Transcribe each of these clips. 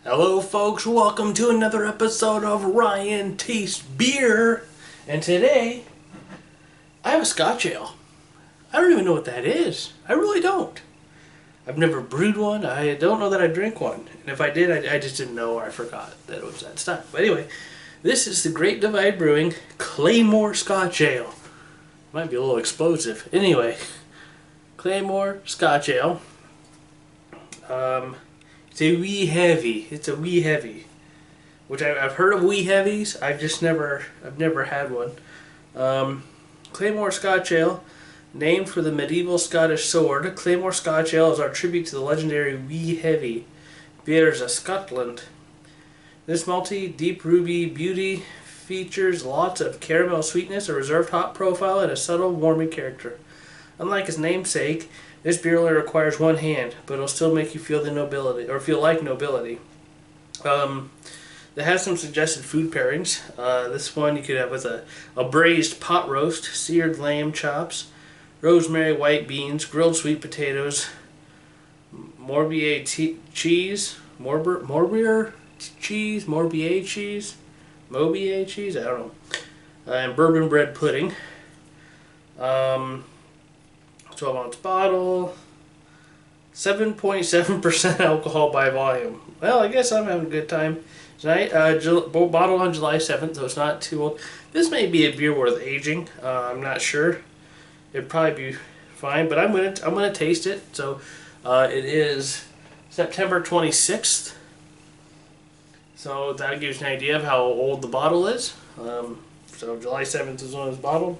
Hello folks, welcome to another episode of Ryan Tastes Beer. And today, I have a Scotch Ale. I don't even know what that is. I really don't. I've never brewed one. I don't know that I drink one. And if I did, I just didn't know or I forgot that it was that stuff. But anyway, this is the Great Divide Brewing Claymore Scotch Ale. Might be a little explosive. Anyway, Claymore Scotch Ale. It's a wee heavy. It's a wee heavy, which I've heard of wee heavies. I've never had one. Claymore Scotch Ale, named for the medieval Scottish sword. Claymore Scotch Ale is our tribute to the legendary wee heavy, beers of Scotland. This malty, deep ruby beauty features lots of caramel sweetness, a reserved hop profile, and a subtle warming character. Unlike its namesake, this beer only requires one hand, but it'll still make you feel the nobility, or feel like nobility. It has some suggested food pairings. This one you could have with a braised pot roast, seared lamb chops, rosemary white beans, grilled sweet potatoes, Morbier cheese, Morbier cheese, I don't know, and bourbon bread pudding. 12-ounce bottle, 7.7% alcohol by volume. Well, I guess I'm having a good time tonight. Bottle on July 7th, so it's not too old. This may be a beer worth aging. I'm not sure. It'd probably be fine, but I'm gonna taste it. So it is September 26th. So that gives you an idea of how old the bottle is. So July 7th is when it was bottled.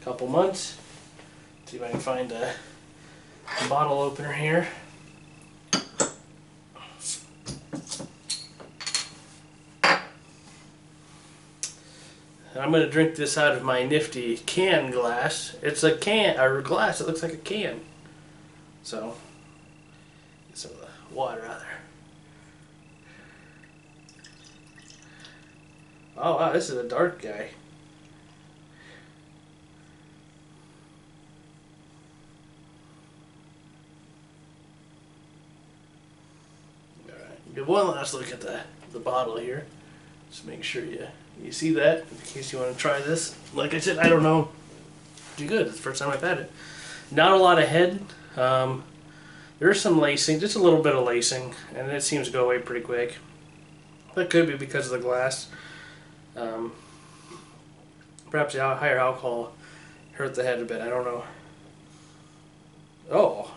A couple months. See if I can find a bottle opener here. And I'm going to drink this out of my nifty can glass. It's a can, or glass, it looks like a can. So, get some of the water out there. Oh wow, this is a dark guy. Give one last look at the bottle here. Just make sure you see that in case you want to try this. Like I said, I don't know. Pretty good. It's the first time I've had it. Not a lot of head. There's some lacing, just a little bit of lacing, and it seems to go away pretty quick. That could be because of the glass. Perhaps the higher alcohol hurt the head a bit. I don't know. Oh.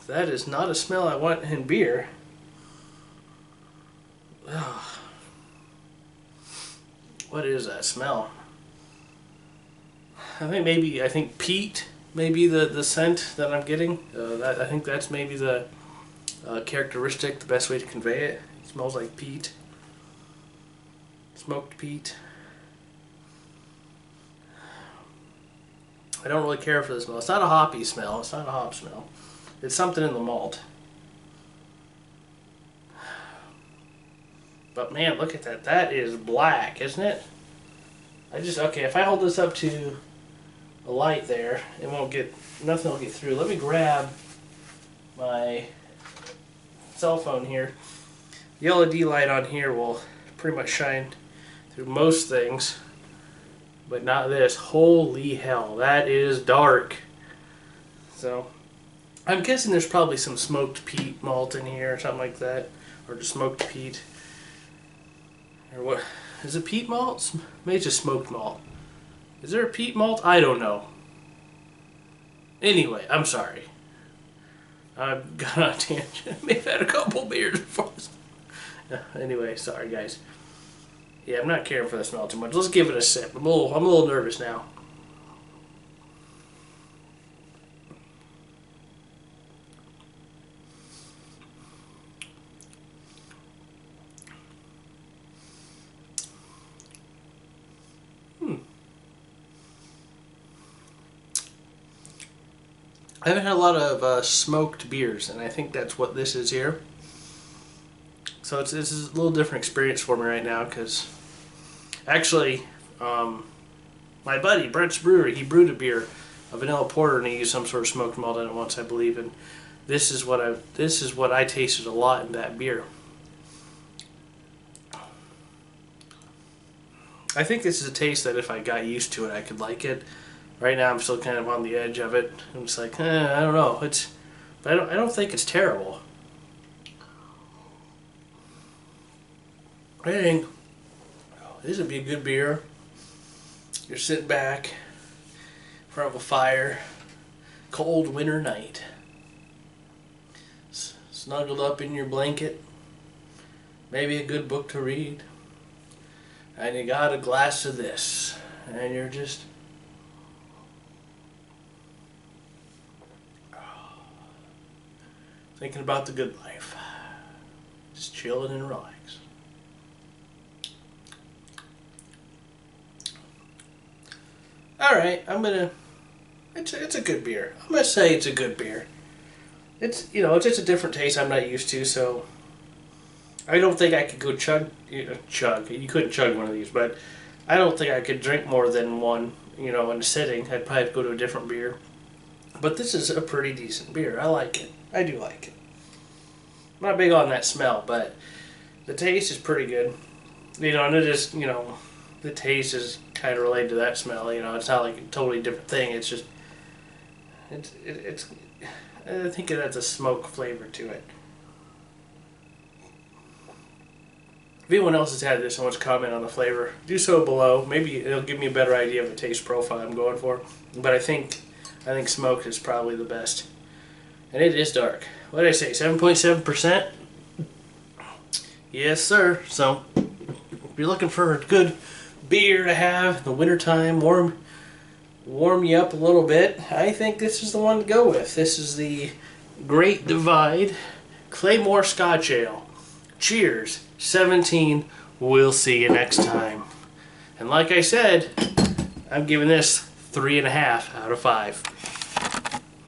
That is not a smell I want in beer. Ugh. What is that smell? I think peat may be the scent that I'm getting. I think that's maybe the characteristic, the best way to convey it. It smells like peat. Smoked peat. I don't really care for the smell. It's not a hoppy smell. It's not a hop smell. It's something in the malt. But man, look at that. That is black, isn't it? Okay, if I hold this up to a light there, nothing will get through. Let me grab my cell phone here. The LED light on here will pretty much shine through most things, but not this. Holy hell, that is dark. So, I'm guessing there's probably some smoked peat malt in here or something like that. Or just smoked peat. Or what? Is it peat malt? Maybe it's just smoked malt. Is there a peat malt? I don't know. Anyway, I'm sorry. I've gone on a tangent. Maybe I've had a couple beers before. Anyway, sorry guys. Yeah, I'm not caring for the smell too much. Let's give it a sip. I'm a little nervous now. I haven't had a lot of smoked beers, and I think that's what this is here. So this is a little different experience for me right now, because actually, my buddy Brett's Brewery, he brewed a beer a vanilla porter and they use some sort of smoked malt in it once, I believe, and this is what I tasted a lot in that beer. I think this is a taste that if I got used to it, I could like it. Right now, I'm still kind of on the edge of it. I'm just like, I don't know. But I don't think it's terrible. I think this would be a good beer. You're sitting back in front of a fire, cold winter night, snuggled up in your blanket, maybe a good book to read, and you got a glass of this, and you're just thinking about the good life, just chilling and relaxing. Alright, it's a good beer. I'm gonna say it's a good beer. It's just a different taste I'm not used to, so I don't think I could go chug. You couldn't chug one of these, but I don't think I could drink more than one, in a sitting. I'd probably have to go to a different beer. But this is a pretty decent beer. I like it. I do like it. I'm not big on that smell, but the taste is pretty good. And it just, the taste is kind of related to that smell. It's not like a totally different thing. It's just, it's I think it has a smoke flavor to it. If anyone else has had this and wants to comment on the flavor, do so below. Maybe it'll give me a better idea of the taste profile I'm going for. But I think smoked is probably the best. And it is dark. What did I say? 7.7%? Yes, sir. So, if you're looking for a good beer to have in the wintertime, warm you up a little bit, I think this is the one to go with. This is the Great Divide Claymore Scotch Ale. Cheers. 17. We'll see you next time. And like I said, I'm giving this 3.5 out of 5.